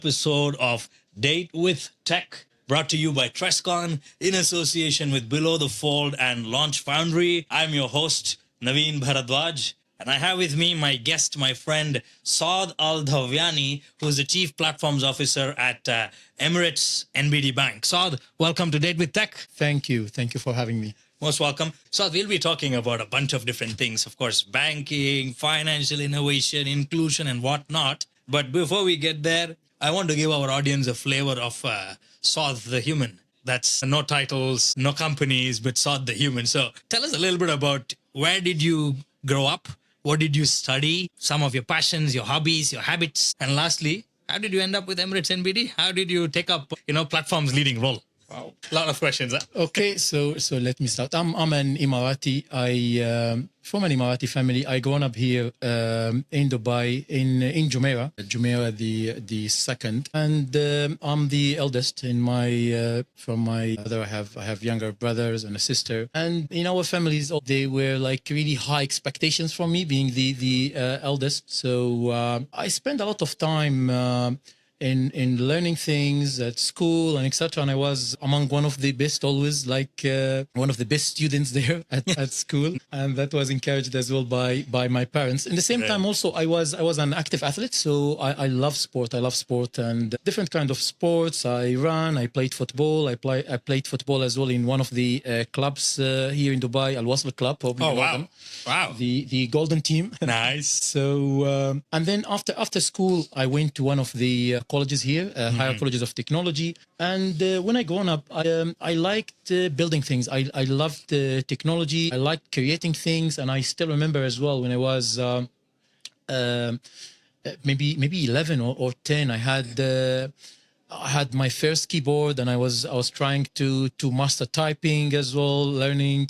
Episode of Date with Tech, brought to you by Trescon in association with Below the Fold and Launch Foundry. I'm your host, Naveen Bharadwaj, and I have with me my guest, my friend, Saud Al Dhawyani, who is the Chief Platforms Officer at Emirates NBD Bank. Saud, welcome to Date with Tech. Thank you. Thank you for having me. Most welcome. So we'll be talking about a bunch of different things, of course, banking, financial innovation, inclusion, and whatnot. But before we get there, I want to give our audience a flavor of Saud the human. That's no titles, no companies, but Saud the human. So tell us a little bit about where did you grow up? What did you study? Some of your passions, your hobbies, your habits. And lastly, how did you end up with Emirates NBD? How did you take up, platform's leading role? Wow, a lot of questions. Huh? Okay, so let me start. I'm an Emirati. From an Emirati family. I grown up here in Dubai, in Jumeirah. Jumeirah the second, and I'm the eldest in my from my mother. I have younger brothers and a sister, and in our families they were like really high expectations from me being the eldest. So I spent a lot of time. In learning things at school and etc. And I was among one of the best, always like one of the best students there at school, and that was encouraged as well by my parents. In the same time, also I was an active athlete, so I love sport. I love sport and different kind of sports. I ran. I played football. I played football as well in one of the clubs here in Dubai, Al Wasl Club. Probably oh wow, wow, the golden team. Nice. So and then after school, I went to one of the colleges here, higher colleges of technology. And when I grown up, I liked building things. I loved technology. I liked creating things. And I still remember as well when I was maybe 11 or 10, I had my first keyboard, and I was trying to master typing as well, learning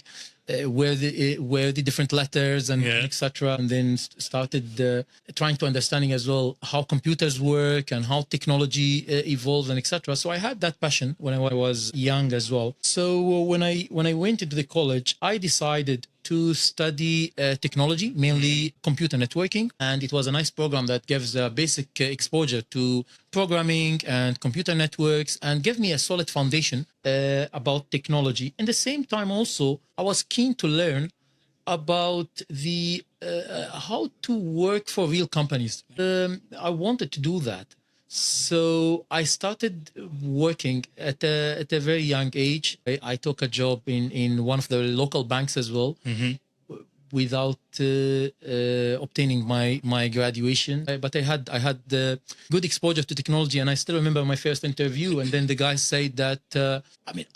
where the different letters and etc. And then started trying to understanding as well how computers work and how technology evolves and etc. So I had that passion when I was young as well. So when I went into the college, I decided to study technology, mainly computer networking. And it was a nice program that gives a basic exposure to programming and computer networks and gave me a solid foundation about technology. In the same time also, I was keen to learn about the how to work for real companies. I wanted to do that. So I started working at a very young age. I took a job in one of the local banks as well, without obtaining my graduation. But I had good exposure to technology, and I still remember my first interview. And then the guy said that,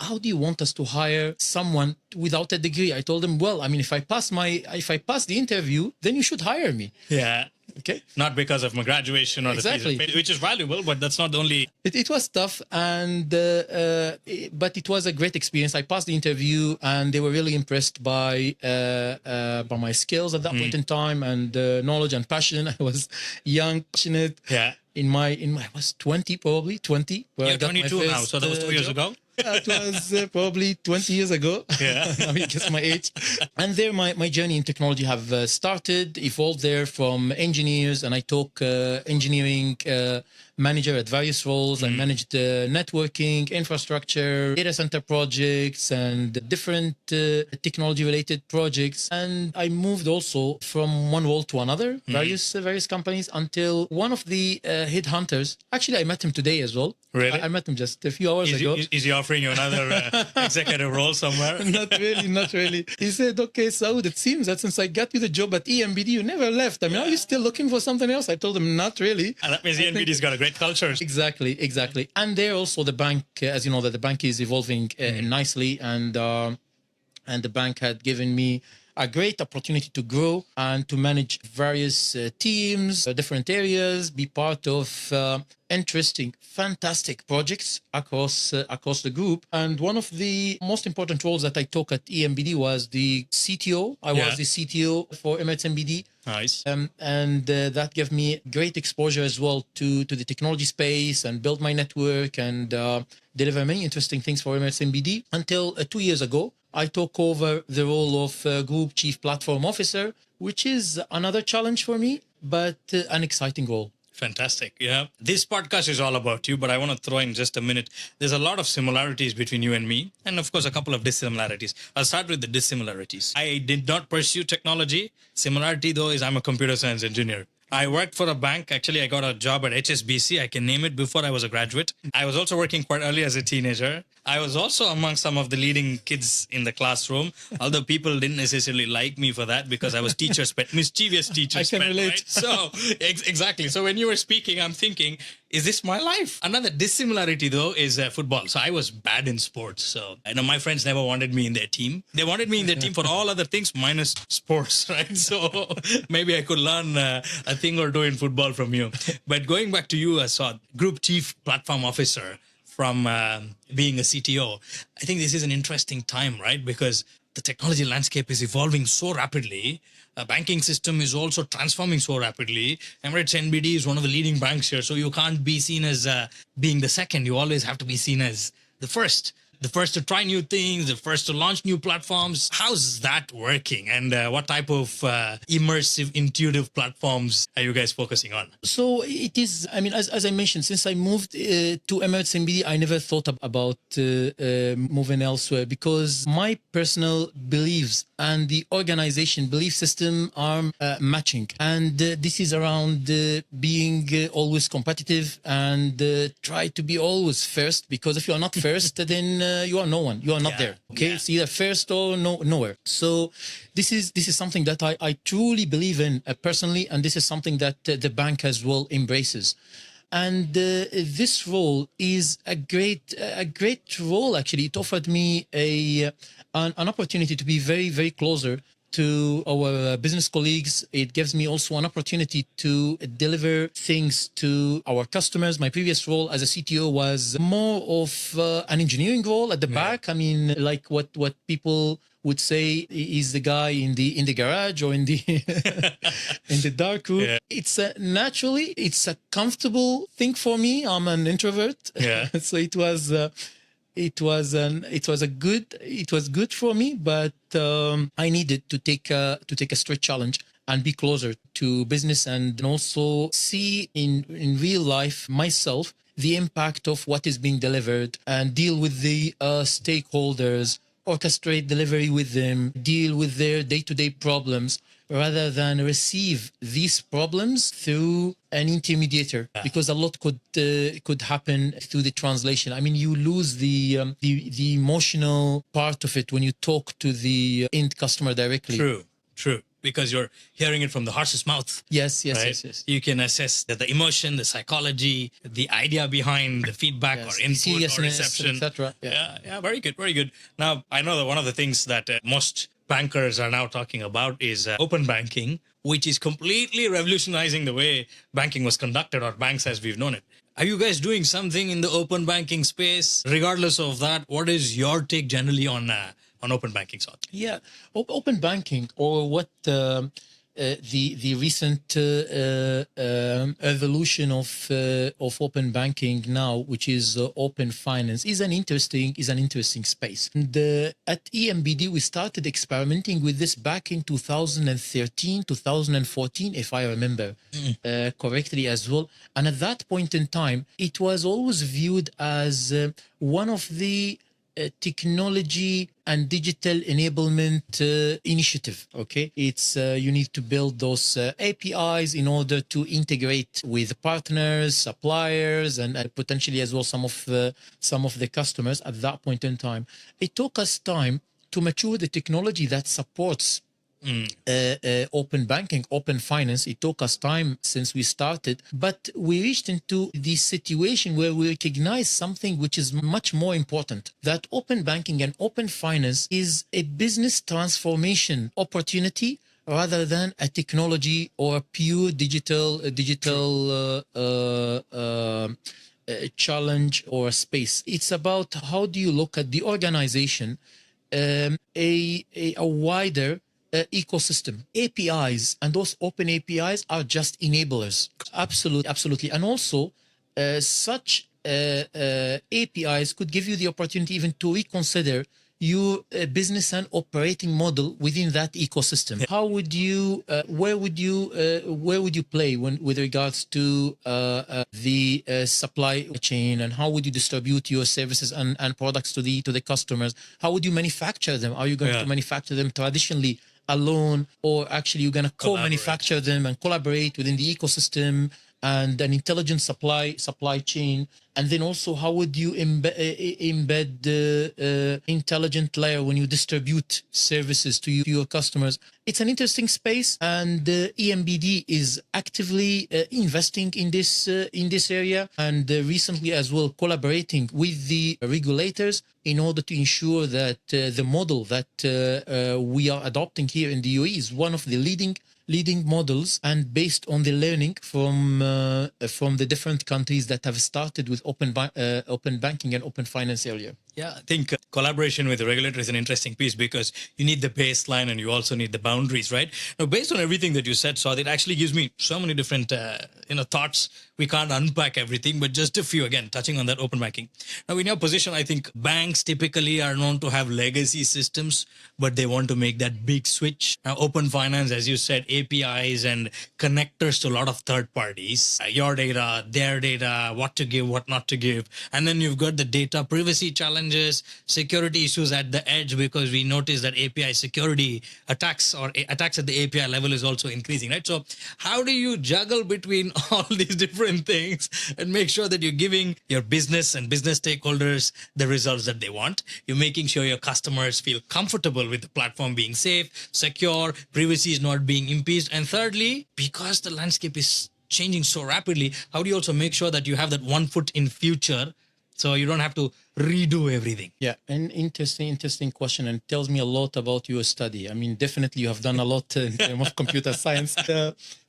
how do you want us to hire someone without a degree? I told him, well, if I pass the interview, then you should hire me. Yeah. Okay. Not because of my graduation or exactly. the piece of, which is valuable, but that's not the only. It was tough, and but it was a great experience. I passed the interview, and they were really impressed by my skills at that point in time, and knowledge and passion. I was young, passionate. Yeah. I was 20, probably 20. You're 22 now, so that was 2 years ago. Yeah, it was probably 20 years ago. Yeah. Guess my age. And there, my journey in technology have started, evolved there from engineers, and I took engineering manager at various roles. I managed networking, infrastructure, data center projects, and different technology-related projects. And I moved also from one role to another, various companies, until one of the headhunters. Actually, I met him today as well. Really? I met him just a few hours ago. Is he offering you another executive role somewhere? Not really. He said, okay, Saud, it seems that since I got you the job at EMBD, you never left. Are you still looking for something else? I told him, not really. And that means EMBD's got a great culture. Exactly. And there also the bank, as you know, that the bank is evolving nicely. And the bank had given me a great opportunity to grow and to manage various teams, different areas, be part of interesting, fantastic projects across the group. And one of the most important roles that I took at EMBD was the CTO. I was the CTO for Emirates NBD. Nice. And that gave me great exposure as well to the technology space and build my network and deliver many interesting things for Emirates NBD until 2 years ago. I took over the role of Group Chief Platform Officer, which is another challenge for me, but an exciting role. Fantastic. Yeah. This podcast is all about you, but I want to throw in just a minute. There's a lot of similarities between you and me, and of course, a couple of dissimilarities. I'll start with the dissimilarities. I did not pursue technology. Similarity, though, is I'm a computer science engineer. I worked for a bank. Actually, I got a job at HSBC. I can name it before I was a graduate. I was also working quite early as a teenager. I was also among some of the leading kids in the classroom, although people didn't necessarily like me for that because I was teacher's pet, mischievous teacher's I can pet. relate. Right? So, exactly. So when you were speaking, I'm thinking, is this my life? Another dissimilarity, though, is football. So I was bad in sports. So I know my friends never wanted me in their team. They wanted me in their team for all other things minus sports, right? So maybe I could learn a thing or two in football from you. But going back to you, Saud, Group Chief Platform Officer from being a CTO, I think this is an interesting time, right? Because the technology landscape is evolving so rapidly. Banking system is also transforming so rapidly. Emirates NBD is one of the leading banks here, so you can't be seen as being the second. You always have to be seen as the first to try new things, the first to launch new platforms. How's that working? And what type of immersive, intuitive platforms are you guys focusing on? So it is, I mean, as I mentioned, since I moved to Emirates NBD, I never thought about moving elsewhere because my personal beliefs and the organization belief system are matching. And this is around being always competitive and try to be always first, because if you are not first, then you are no one. You are not there. Okay, it's either first or nowhere. So this is something that I truly believe in personally, and this is something that the bank as well embraces. And this role is a great role. Actually, it offered me an opportunity to be very, very closer to our business colleagues. It gives me also an opportunity to deliver things to our customers. My previous role as a CTO was more of an engineering role at the back. I mean, like what people would say is the guy in the garage or in the in the dark room. Yeah. It's it's a comfortable thing for me. I'm an introvert, so it was good for me, but I needed to take a straight challenge and be closer to business and also see in real life myself the impact of what is being delivered and deal with the stakeholders, orchestrate delivery with them, deal with their day-to-day problems, rather than receive these problems through an intermediator, because a lot could happen through the translation. I mean, you lose the emotional part of it when you talk to the end customer directly. True. Because you're hearing it from the horse's mouth. Yes. You can assess the emotion, the psychology, the idea behind the feedback or input or reception, etc. Yeah, very good. Now, I know that one of the things that most bankers are now talking about is open banking, which is completely revolutionizing the way banking was conducted, or banks as we've known it. Are you guys doing something in the open banking space? Regardless of that, what is your take generally on open banking, Saud? Yeah, open banking, or what the recent evolution of open banking now, which is open finance, is an interesting space. And at EMBD, we started experimenting with this back in 2013, 2014, if I remember correctly as well. And at that point in time, it was always viewed as one of the technology and digital enablement initiative. Okay, it's you need to build those APIs in order to integrate with partners, suppliers, and potentially as well some of the customers. At that point in time, it took us time to mature the technology that supports open banking, open finance. It took us time since we started, but we reached into this situation where we recognize something which is much more important, that open banking and open finance is a business transformation opportunity rather than a technology or a pure digital challenge or a space. It's about how do you look at the organization, a wider ecosystem. APIs and those open APIs are just enablers. Absolutely. And also, such APIs could give you the opportunity even to reconsider your business and operating model within that ecosystem. How would you, where would you play when with regards to the supply chain, and how would you distribute your services and products to the customers? How would you manufacture them? Are you going to manufacture them traditionally alone, or actually you're going to co-manufacture them and collaborate within the ecosystem and an intelligent supply chain? And then also, how would you embed the intelligent layer when you distribute services to your customers? It's an interesting space, and EMBD is actively investing in this area, and recently as well collaborating with the regulators in order to ensure that the model that we are adopting here in the UAE is one of the leading models, and based on the learning from the different countries that have started with open banking and open finance earlier. Yeah, I think collaboration with the regulator is an interesting piece, because you need the baseline and you also need the boundaries, right? Now, based on everything that you said, Saud, it actually gives me so many different thoughts. We can't unpack everything, but just a few, again, touching on that open banking. Now, in your position, I think banks typically are known to have legacy systems, but they want to make that big switch. Now, open finance, as you said, APIs and connectors to a lot of third parties, your data, their data, what to give, what not to give. And then you've got the data privacy challenges, security issues at the edge, because we notice that API security attacks or attacks at the API level is also increasing, right? So how do you juggle between all these different things and make sure that you're giving your business and business stakeholders the results that they want? You're making sure your customers feel comfortable with the platform being safe, secure, privacy is not being impeached. And thirdly, because the landscape is changing so rapidly, how do you also make sure that you have that 1 foot in future, so you don't have to redo everything? Yeah, an interesting question, and tells me a lot about your study. I mean, definitely you have done a lot in terms of computer science.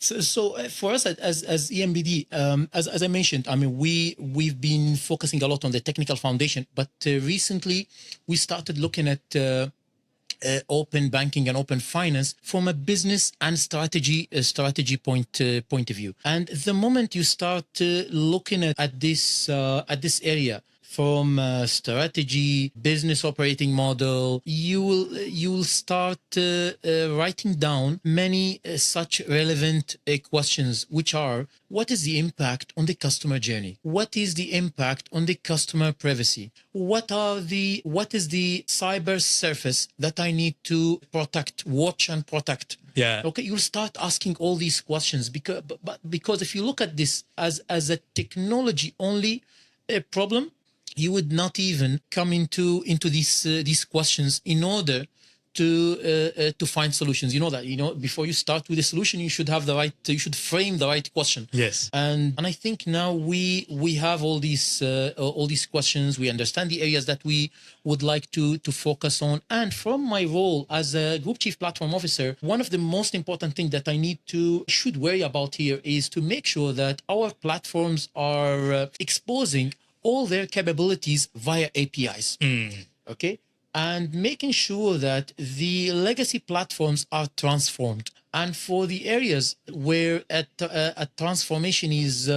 So for us as EMBD, as I mentioned, I mean, we've been focusing a lot on the technical foundation, but recently we started looking at open banking and open finance from a business and strategy point of view. And the moment you start looking at this area from strategy, business operating model, you will start writing down many such relevant questions, which are: what is the impact on the customer journey? What is the impact on the customer privacy? What is the cyber surface that I need to watch and protect? Yeah. Okay, you'll start asking all these questions, because if you look at this as a technology only problem, you would not even come into these questions in order to find solutions. You know that, before you start with a solution, you should frame the right question. Yes. And I think now we have all these questions. We understand the areas that we would like to focus on. And from my role as a group chief platform officer, one of the most important things that I should worry about here is to make sure that our platforms are exposing all their capabilities via APIs. Okay? And making sure that the legacy platforms are transformed. And for the areas where a transformation is,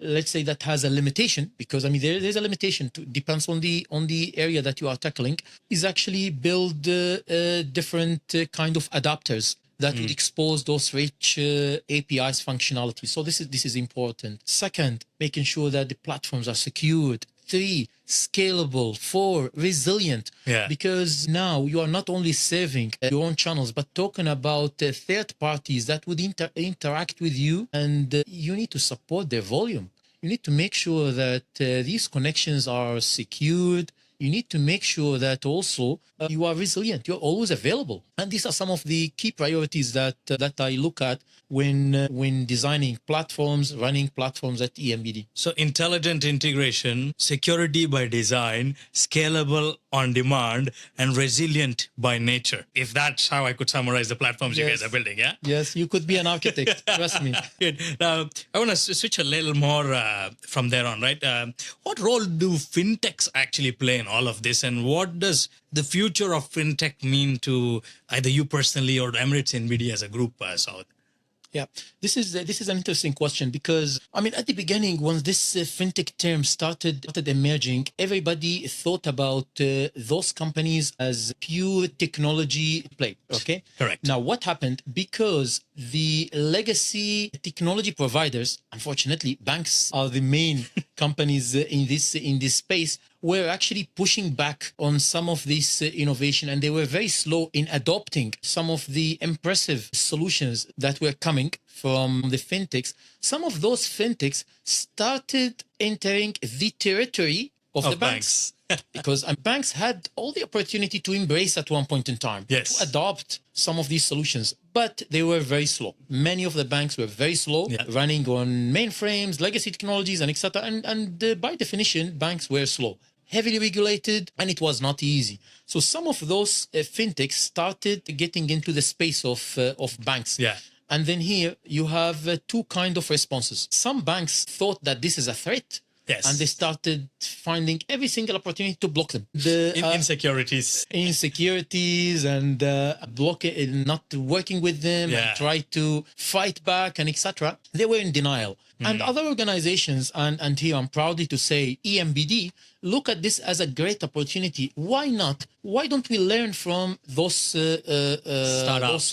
let's say, that has a limitation, because I mean there's a limitation, depends on the area that you are tackling, is actually build different kind of adapters that would expose those rich APIs functionality. So this is important. Second, making sure that the platforms are secured. 3, scalable. 4, resilient. Yeah. Because now you are not only serving your own channels, but talking about third parties that would interact with you, and you need to support their volume. You need to make sure that these connections are secured. You need to make sure that also you are resilient. You're always available. And these are some of the key priorities that I look at when designing platforms, running platforms at EMBD. So intelligent integration, security by design, scalable on demand, and resilient by nature. If that's how I could summarize the platforms you guys are building, yeah? Yes, you could be an architect. Trust me. Good. Now, I want to switch a little more from there on, right? What role do fintechs actually play in all of this? And what does the future of fintech mean to either you personally or Emirates NBD as a group, Saud? Yeah, this is an interesting question because I mean at the beginning when this fintech term started emerging, everybody thought about those companies as pure technology play. Okay, Correct. Now what happened, because the legacy technology providers, unfortunately, banks are the main companies in this space, were actually pushing back on some of this innovation, and they were very slow in adopting some of the impressive solutions that were coming from the fintechs. Some of those fintechs started entering the territory of the banks. Because banks had all the opportunity to embrace at one point in time, Yes, to adopt some of these solutions, but they were very slow. Many of the banks were very slow, running on mainframes, legacy technologies, and etc. And by definition, banks were slow, heavily regulated, and it was not easy. So some of those fintechs started getting into the space of banks. Yeah. And then here you have two kind of responses. Some banks thought that this is a threat. Yes. And they started finding every single opportunity to block them. Insecurities. Insecurities and not working with them, and try to fight back and etc. They were in denial. And other organizations, and here I'm proudly to say EMBD, look at this as a great opportunity. Why not? Why don't we learn from those startups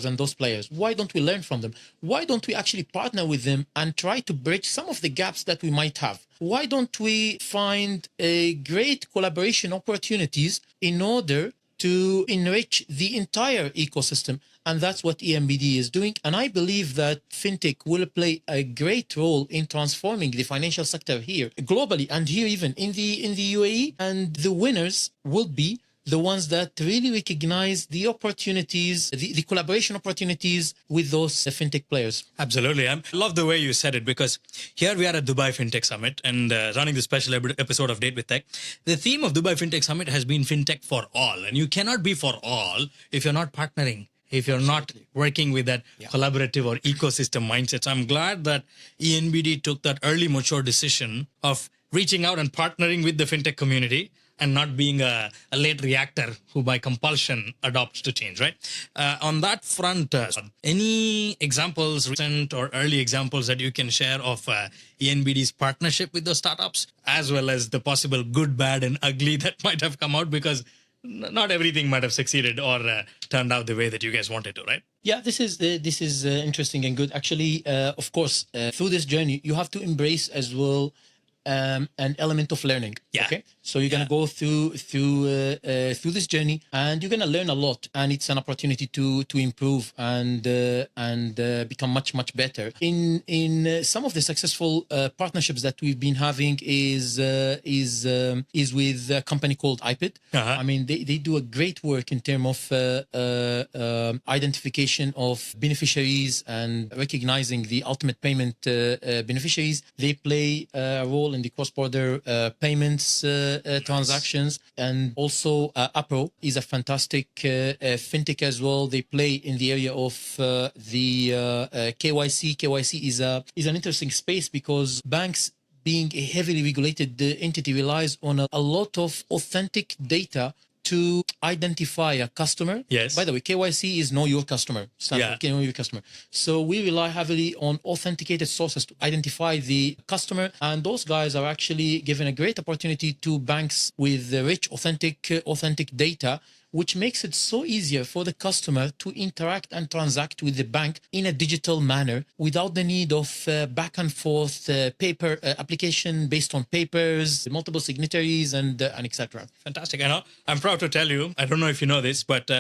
and those players? Why don't we learn from them? Why don't we actually partner with them and try to bridge some of the gaps that we might have? Why don't we find great collaboration opportunities in order to enrich the entire ecosystem? And that's what EMBD is doing. And I believe that fintech will play a great role in transforming the financial sector here globally, and here even in the UAE. And the winners will be the ones that really recognize the opportunities, the collaboration opportunities with those fintech players. Absolutely. I love the way you said it, because here we are at Dubai FinTech Summit and running the special episode of Date with Tech. The theme of Dubai FinTech Summit has been FinTech for all. And you cannot be for all if you're not partnering, if you're not working with that collaborative or ecosystem mindset. So I'm glad that ENBD took that early mature decision of reaching out and partnering with the fintech community and not being a late reactor who by compulsion adopts to change, right? On that front, any examples, recent or early examples that you can share of ENBD's partnership with those startups, as well as the possible good, bad, and ugly that might have come out, because not everything might have succeeded or turned out the way that you guys wanted to, right? Yeah, this is interesting and good. Actually, of course, through this journey, you have to embrace as well an element of learning. Yeah. Okay. So you're gonna go through this journey, and you're gonna learn a lot, and it's an opportunity to improve and become much better. In some of the successful partnerships that we've been having is with a company called iPid. I mean, they do a great work in terms of identification of beneficiaries and recognizing the ultimate payment beneficiaries. They play a role in the cross-border payments transactions, and also Apro is a fantastic fintech as well. They play in the area of the KYC. KYC is an interesting space, because banks, being a heavily regulated entity, relies on a lot of authentic data to identify a customer. Yes. By the way, KYC is know your customer. Know your customer. So we rely heavily on authenticated sources to identify the customer. And those guys are actually given a great opportunity to banks with rich, authentic data, which makes it so easier for the customer to interact and transact with the bank in a digital manner without the need of back and forth paper application based on papers, multiple signatories, and etc. Fantastic. I know. I'm proud to tell you, I don't know if you know this, but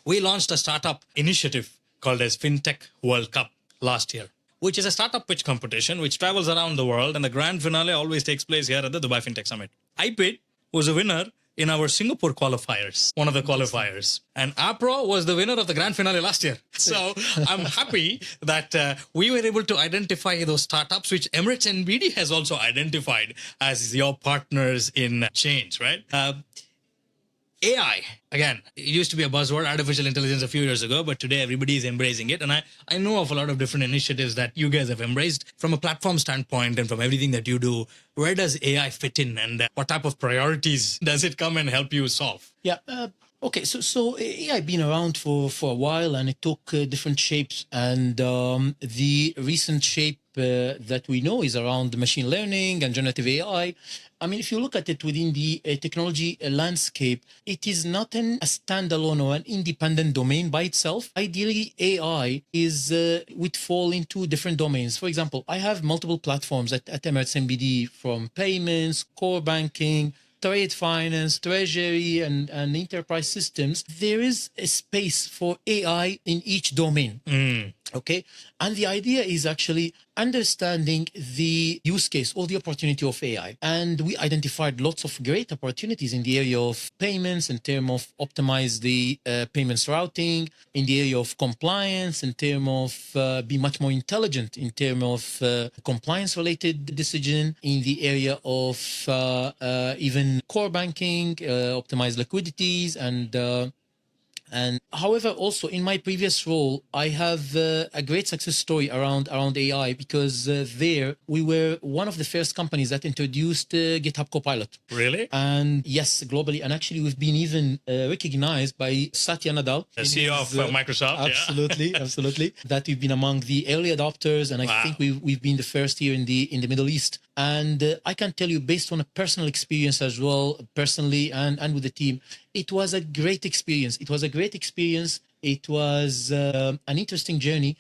we launched a startup initiative called as FinTech World Cup last year, which is a startup pitch competition which travels around the world, and the grand finale always takes place here at the Dubai FinTech Summit. iPid was a winner in our Singapore qualifiers, one of the qualifiers. And Apro was the winner of the grand finale last year. So I'm happy that we were able to identify those startups, which Emirates NBD has also identified as your partners in change, right? AI, again, it used to be a buzzword, artificial intelligence, a few years ago, but today everybody is embracing it. And I know of a lot of different initiatives that you guys have embraced. From a platform standpoint and from everything that you do, where does AI fit in, and what type of priorities does it come and help you solve? Yeah, Okay, so AI been around for a while, and it took different shapes. And the recent shape that we know is around machine learning and generative AI. I mean, if you look at it within the technology landscape, it is not a standalone or an independent domain by itself. Ideally, AI is would fall into different domains. For example, I have multiple platforms at Emirates NBD, from payments, core banking, trade finance, treasury, and enterprise systems. There is a space for AI in each domain. Okay. And the idea is actually understanding the use case or the opportunity of AI. And we identified lots of great opportunities in the area of payments, in terms of optimize the payments routing, in the area of compliance, in terms of be much more intelligent in terms of compliance related decision, in the area of even core banking, optimize liquidities, and however, also in my previous role, I have a great success story around AI, because there we were one of the first companies that introduced GitHub Copilot. Really? And yes, globally, and actually we've been even recognized by Satya Nadella, The CEO of Microsoft. Absolutely, Yeah. absolutely. That we've been among the early adopters, and I Wow. think we've been the first here in the Middle East. And I can tell you, based on a personal experience as well, personally and with the team, it was a great experience. It was a great experience. It was an interesting journey.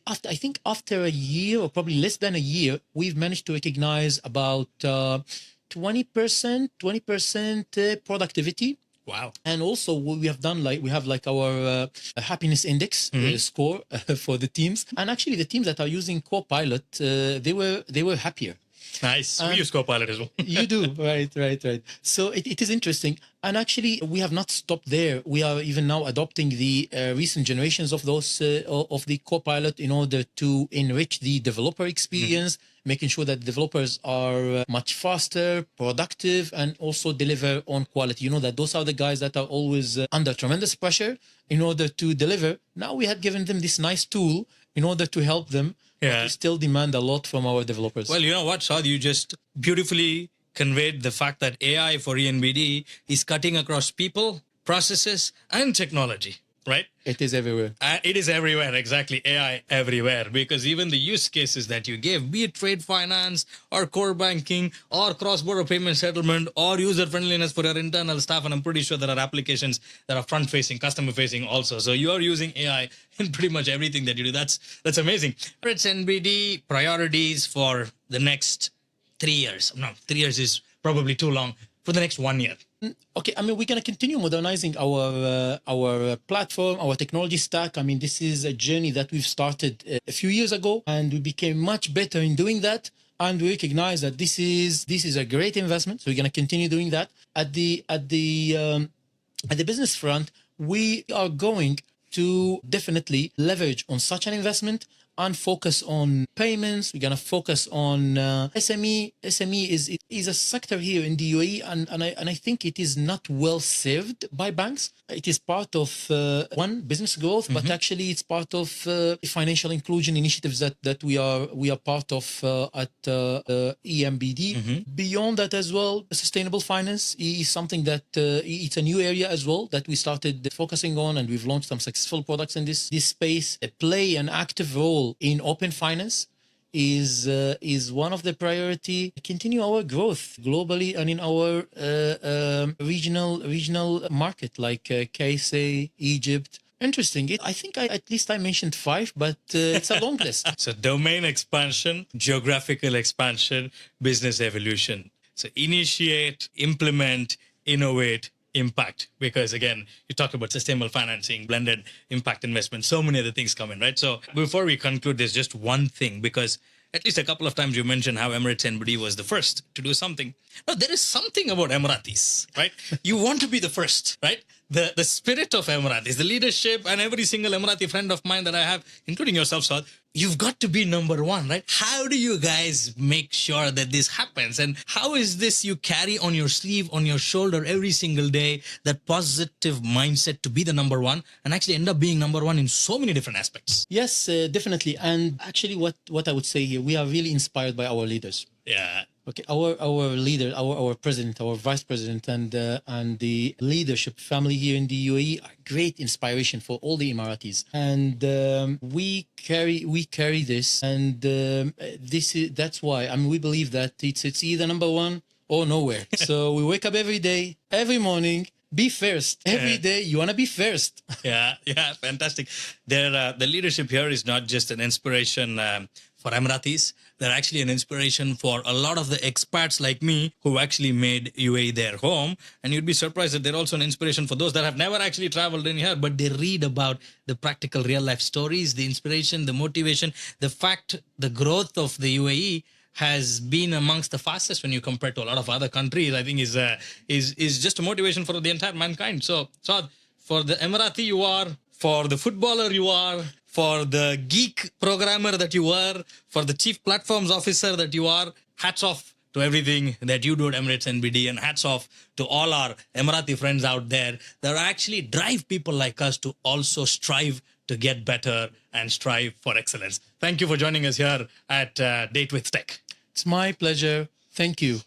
I think after a year, or probably less than a year, we've managed to recognize about 20% productivity. Wow. And also what we have done, we have our happiness index score for the teams. And actually the teams that are using Copilot, they were happier. Nice. We use Copilot as well. You do, right. So it is interesting. And actually, we have not stopped there. We are even now adopting the recent generations of those of the Copilot in order to enrich the developer experience, making sure that developers are much faster, productive, and also deliver on quality. You know that those are the guys that are always under tremendous pressure in order to deliver. Now we had given them this nice tool in order to help them. Yeah. We still demand a lot from our developers. Well, you know what, Saud, you just beautifully conveyed the fact that AI for ENBD is cutting across people, processes, and technology, right? It is everywhere. It is everywhere, exactly. AI everywhere, because even the use cases that you gave, be it trade finance or core banking or cross-border payment settlement or user friendliness for your internal staff, and I'm pretty sure there are applications that are front-facing, customer-facing also. So you are using AI in pretty much everything that you do. That's amazing. Emirates NBD priorities for the next 3 years. No, 3 years is probably too long. For the next 1 year. Okay, I mean, we're going to continue modernizing our platform, our technology stack. I mean, this is a journey that we've started a few years ago, and we became much better in doing that. And we recognize that this is a great investment. So we're going to continue doing that. At the business front, we are going to definitely leverage on such an investment and focus on payments. We're going to focus on SME. SME is a sector here in the UAE, and I think it is not well served by banks. It is part of one, business growth, but actually it's part of financial inclusion initiatives that we are part of at EMBD. Beyond that as well, sustainable finance is something that it's a new area as well that we started focusing on, and we've launched some successful products in this space. Play an active role in open finance is one of the priority. Continue our growth globally and in our regional market like KSA, Egypt. Interesting. I think at least I mentioned 5, but it's a long list. So domain expansion, geographical expansion, business evolution. So initiate, implement, innovate, impact, because again, you talked about sustainable financing, blended impact investment, so many other things come in, right? So before we conclude, there's just one thing, because at least a couple of times you mentioned how Emirates NBD was the first to do something. No, there is something about Emiratis, right? You want to be the first, right? The spirit of Emiratis, the leadership, and every single Emirati friend of mine that I have, including yourself, Saud, you've got to be number one, right? How do you guys make sure that this happens? And how is this you carry on your sleeve, on your shoulder every single day, that positive mindset to be the number one and actually end up being number one in so many different aspects? Yes, definitely. And actually what I would say here, we are really inspired by our leaders. Yeah. Okay, our leader, our president, our vice president, and the leadership family here in the UAE are great inspiration for all the Emiratis, and we carry this, and that's why. I mean, we believe that it's either number one or nowhere. So we wake up every day, every morning. Be first. Every day you want to be first. Yeah, fantastic. The leadership here is not just an inspiration for Emiratis. They're actually an inspiration for a lot of the expats like me who actually made UAE their home. And you'd be surprised that they're also an inspiration for those that have never actually traveled in here, but they read about the practical real life stories, the inspiration, the motivation, the fact, the growth of the UAE has been amongst the fastest when you compare to a lot of other countries. I think is just a motivation for the entire mankind. So Saud, for the Emirati you are, for the footballer you are, for the geek programmer that you were, for the chief platforms officer that you are, hats off to everything that you do at Emirates NBD, and hats off to all our Emirati friends out there that actually drive people like us to also strive to get better and strive for excellence. Thank you for joining us here at Date with Tech. It's my pleasure. Thank you.